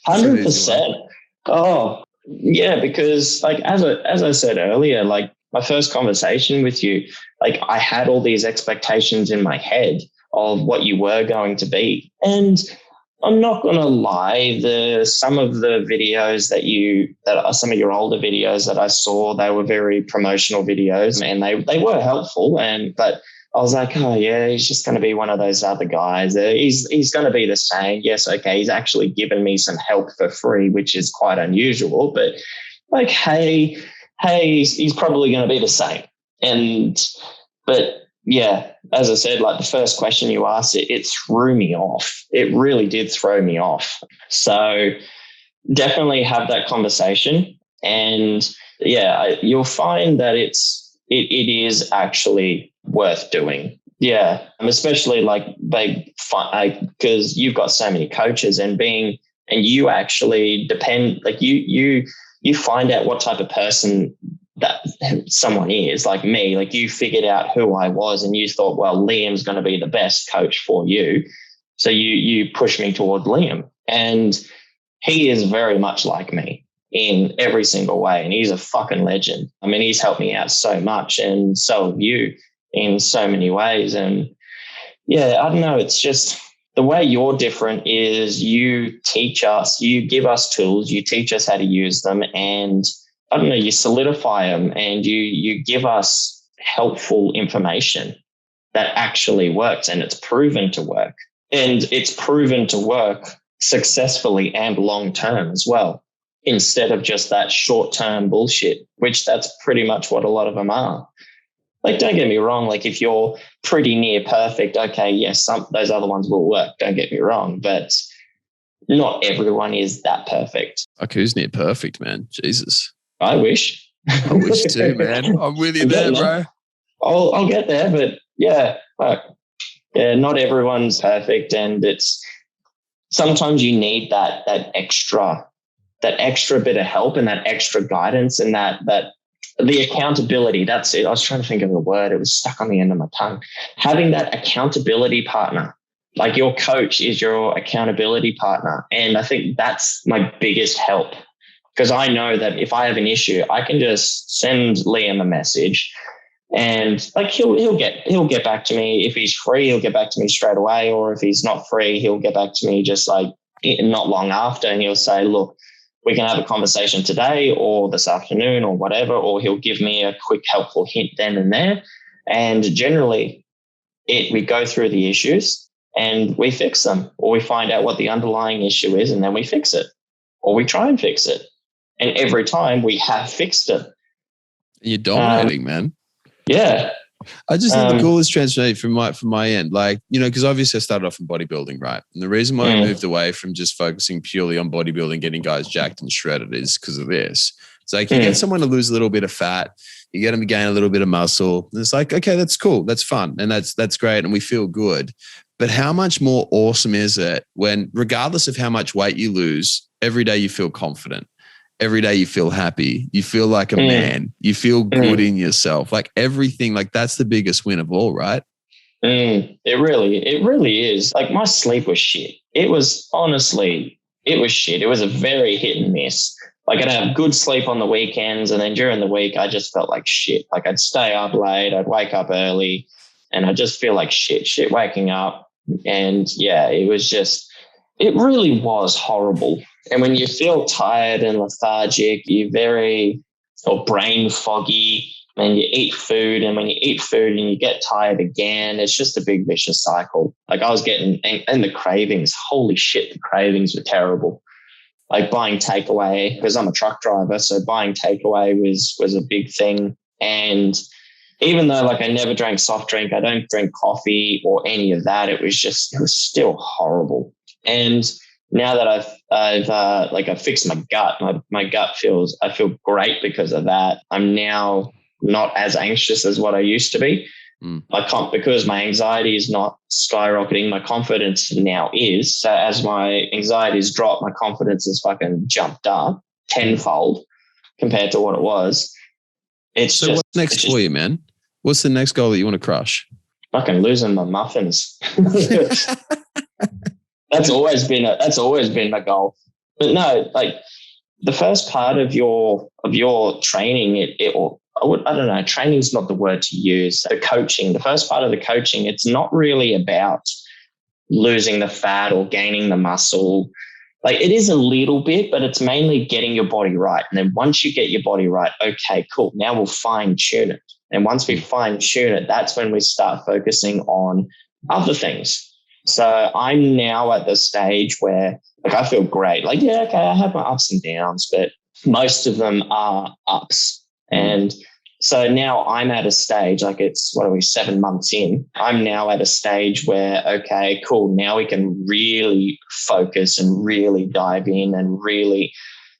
100%. Oh, yeah, because like as I said earlier, like my first conversation with you, like I had all these expectations in my head of what you were going to be. And I'm not going to lie, some of the videos that are some of your older videos that I saw, they were very promotional videos and they were helpful. But I was like, oh yeah, he's just going to be one of those other guys. He's going to be the same. Yes. Okay. He's actually given me some help for free, which is quite unusual, but like, hey, he's probably going to be the same. But yeah, as I said, like the first question you asked, it threw me off. It really did throw me off. So definitely have that conversation. And yeah, you'll find that it is actually worth doing. Yeah, especially like because you've got so many coaches and you actually depend, like you find out what type of person that someone is. Like me, like you figured out who I was and you thought, well, Liam's going to be the best coach for you. So you push me toward Liam, and he is very much like me in every single way. And he's a fucking legend. I mean, he's helped me out so much, and so have you in so many ways. And yeah, I don't know. It's just the way you're different is you teach us, you give us tools, you teach us how to use them, and I don't know, you solidify them and you give us helpful information that actually works, and it's proven to work. And it's proven to work successfully and long-term as well, instead of just that short-term bullshit, which that's pretty much what a lot of them are. Like, don't get me wrong. Like if you're pretty near perfect, okay, yes, those other ones will work. Don't get me wrong, but not everyone is that perfect.
Like who's near perfect, man? Jesus.
I wish.
I wish too, man. I'm with you there, bro.
I'll get there, but yeah, not everyone's perfect, and it's sometimes you need that extra bit of help and that extra guidance and that the accountability. That's it. I was trying to think of the word. It was stuck on the end of my tongue. Having that accountability partner, like your coach is your accountability partner. And I think that's my biggest help, because I know that if I have an issue, I can just send Liam a message and like he'll get back to me. If he's free, he'll get back to me straight away. Or if he's not free, he'll get back to me just like not long after. And he'll say, look, we can have a conversation today or this afternoon or whatever, or he'll give me a quick helpful hint then and there. And generally we go through the issues and we fix them, or we find out what the underlying issue is and then we fix it, or we try and fix it. And every time we have fixed it.
You're dominating, man.
Yeah.
I just think the coolest transformation from my end, like, you know, because obviously I started off in bodybuilding, right? And the reason why I moved away from just focusing purely on bodybuilding, getting guys jacked and shredded, is because of this. It's like you get someone to lose a little bit of fat, you get them to gain a little bit of muscle. And it's like, okay, that's cool. That's fun. And that's great. And we feel good. But how much more awesome is it when, regardless of how much weight you lose, every day you feel confident. Every day you feel happy. You feel like a man. You feel good in yourself. Like everything, like that's the biggest win of all, right?
It really is. Like my sleep was shit. It was shit. It was a very hit and miss. Like I'd have good sleep on the weekends, and then during the week, I just felt like shit. Like I'd stay up late, I'd wake up early, and I just feel like shit waking up. And yeah, it really was horrible. And when you feel tired and lethargic, or brain foggy, and you eat food. And when you eat food and you get tired again, it's just a big vicious cycle. Like I was getting, and the cravings, holy shit, the cravings were terrible. Like buying takeaway, because I'm a truck driver. So buying takeaway was a big thing. And even though like I never drank soft drink, I don't drink coffee or any of that, it was still horrible. And now that I've fixed my gut, my gut I feel great because of that. I'm now not as anxious as what I used to be. Because my anxiety is not skyrocketing, my confidence now is. So as my anxiety's dropped, my confidence has fucking jumped up tenfold compared to what it was.
What's next for you, man? What's the next goal that you want to crush?
Fucking losing my muffins. That's always been my goal. But no, like the first part of your training, I don't know, training's not the word to use. The coaching, the first part of the coaching, it's not really about losing the fat or gaining the muscle. Like it is a little bit, but it's mainly getting your body right. And then once you get your body right, okay, cool. Now we'll fine tune it. And once we fine tune it, that's when we start focusing on other things. So I'm now at the stage where like I feel great. Like, yeah, okay, I have my ups and downs, but most of them are ups. And so now I'm at a stage, like it's, 7 months in, I'm now at a stage where, okay, cool. Now we can really focus and really dive in and really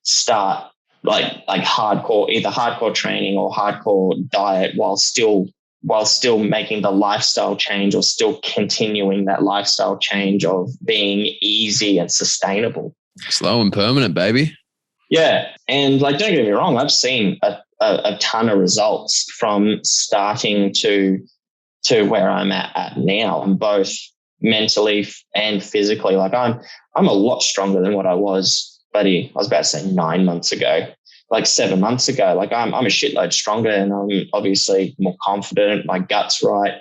start like hardcore, either hardcore training or hardcore diet while still making the lifestyle change or still continuing that lifestyle change of being easy and sustainable.
Slow and permanent, baby.
Yeah. And like, don't get me wrong, I've seen a ton of results from starting to where I'm at now. I'm both mentally and physically. Like I'm a lot stronger than what I was, buddy. I was about to say 9 months ago, like 7 months ago. Like I'm a shitload stronger, and I'm obviously more confident. My gut's right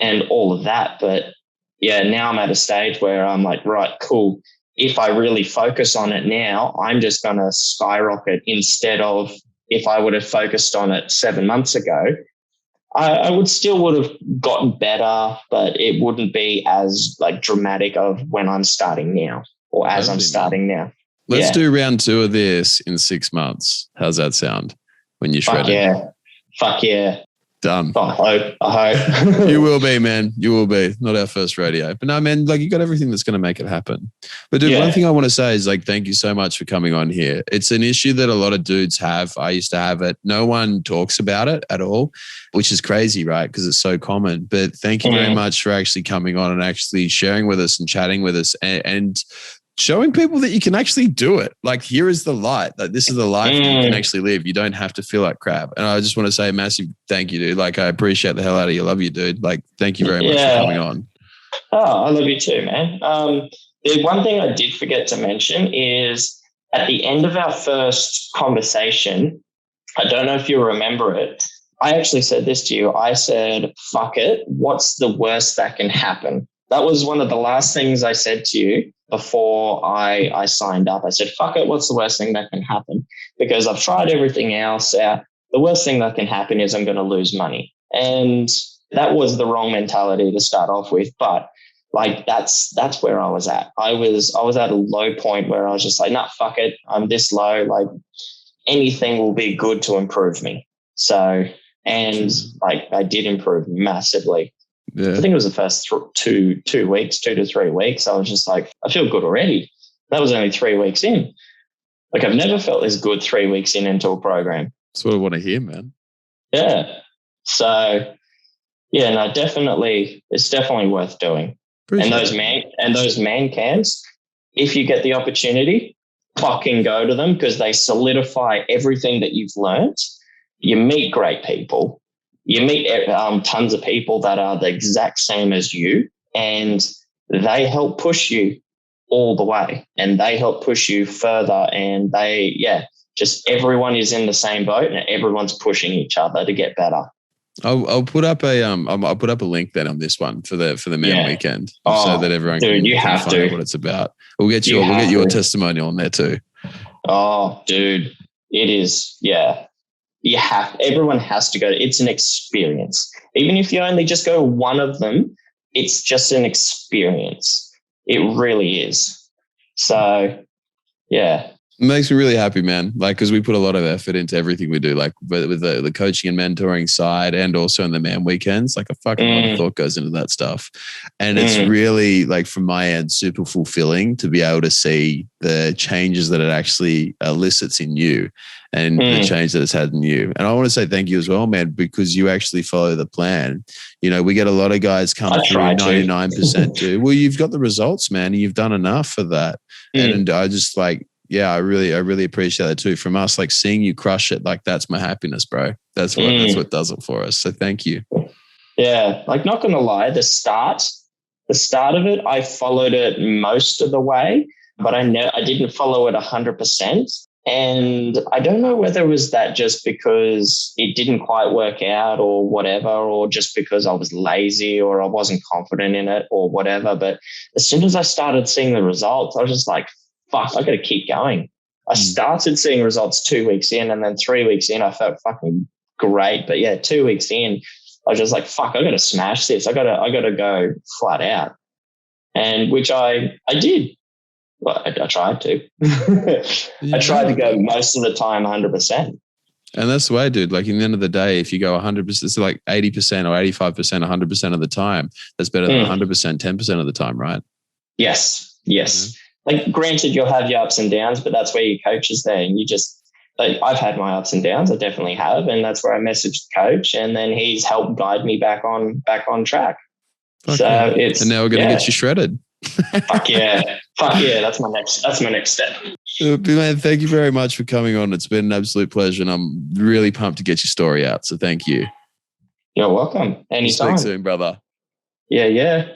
and all of that. But yeah, now I'm at a stage where I'm like, right, cool. If I really focus on it now, I'm just going to skyrocket, instead of if I would have focused on it 7 months ago, I would have gotten better, but it wouldn't be as like dramatic of when I'm starting now, or as I'm starting now.
Let's do round 2 of this in 6 months. How's that sound when you're shredded?
Fuck yeah.
Done.
I hope.
You will be, man. You will be. Not our first rodeo. But no, man, like you got everything that's going to make it happen. But dude, one thing I want to say is like, thank you so much for coming on here. It's an issue that a lot of dudes have. I used to have it. No one talks about it at all, which is crazy, right? Because it's so common. But thank you very much for actually coming on and actually sharing with us and chatting with us and showing people that you can actually do it. Like, here is the light. Like, this is the life that you can actually live. You don't have to feel like crap. And I just want to say a massive thank you, dude. Like, I appreciate the hell out of you. Love you, dude. Like, thank you very much for coming on.
Oh, I love you too, man. The one thing I did forget to mention is at the end of our first conversation, I don't know if you remember it, I actually said this to you. I said, fuck it. What's the worst that can happen? That was one of the last things I said to you before I signed up. I said, fuck it, what's the worst thing that can happen? Because I've tried everything else out. The worst thing that can happen is I'm going to lose money. And that was the wrong mentality to start off with. But like, that's where I was at. I was at a low point where I was just like, nah, fuck it. I'm this low. Like, anything will be good to improve me. So, and like, I did improve massively. Yeah. I think it was the first 2 weeks, 2 to 3 weeks. I was just like, I feel good already. That was only 3 weeks in. Like, I've never felt this good 3 weeks into a program.
That's what I want to hear, man.
Yeah. So, yeah, no, definitely, it's definitely worth doing. And those man camps, if you get the opportunity, fucking go to them, because they solidify everything that you've learned. You meet great people. You meet tons of people that are the exact same as you, and they help push you all the way, and they help push you further. And just everyone is in the same boat, and everyone's pushing each other to get better.
I'll put up a link then on this one for the man weekend, so that everyone can find out what it's about. We'll get your testimonial on there too.
Oh, dude, it is. Yeah. Everyone has to go. It's an experience. Even if you only just go one of them, it's just an experience. It really is. So, yeah.
It makes me really happy, man. Like, because we put a lot of effort into everything we do, like with the coaching and mentoring side, and also in the man weekends. Like, a fucking lot of thought goes into that stuff. And it's really, like, from my end, super fulfilling to be able to see the changes that it actually elicits in you, and the change that it's had in you. And I want to say thank you as well, man, because you actually follow the plan. You know, we get a lot of guys come through 99% too. Well, you've got the results, man, and you've done enough for that. And I just like, yeah, I really appreciate that too. From us, like, seeing you crush it, like, that's my happiness, bro. That's what does it for us. So thank you.
Yeah, like, not gonna lie, the start of it, I followed it most of the way, but I didn't follow it 100%. And I don't know whether it was that just because it didn't quite work out or whatever, or just because I was lazy or I wasn't confident in it or whatever. But as soon as I started seeing the results, I was just like, fuck, I got to keep going. I started seeing results 2 weeks in, and then 3 weeks in, I felt fucking great. But yeah, 2 weeks in, I was just like, fuck, I got to smash this. I got to go flat out. And which I did. Well, I tried to. I tried to go most of the time 100%.
And that's the way, dude. Like, in the end of the day, if you go 100%, it's like 80% or 85%, 100% of the time. That's better than 100%, 10% of the time, right?
Yes. Like, granted, you'll have your ups and downs, but that's where your coach is there. And you just, like, I've had my ups and downs. I definitely have. And that's where I messaged the coach, and then he's helped guide me back on track.
Okay. And now we're going to get you shredded.
Fuck yeah. That's my next step.
Man, thank you very much for coming on. It's been an absolute pleasure, and I'm really pumped to get your story out. So thank you.
You're welcome. Anytime.
We'll speak soon, brother.
Yeah.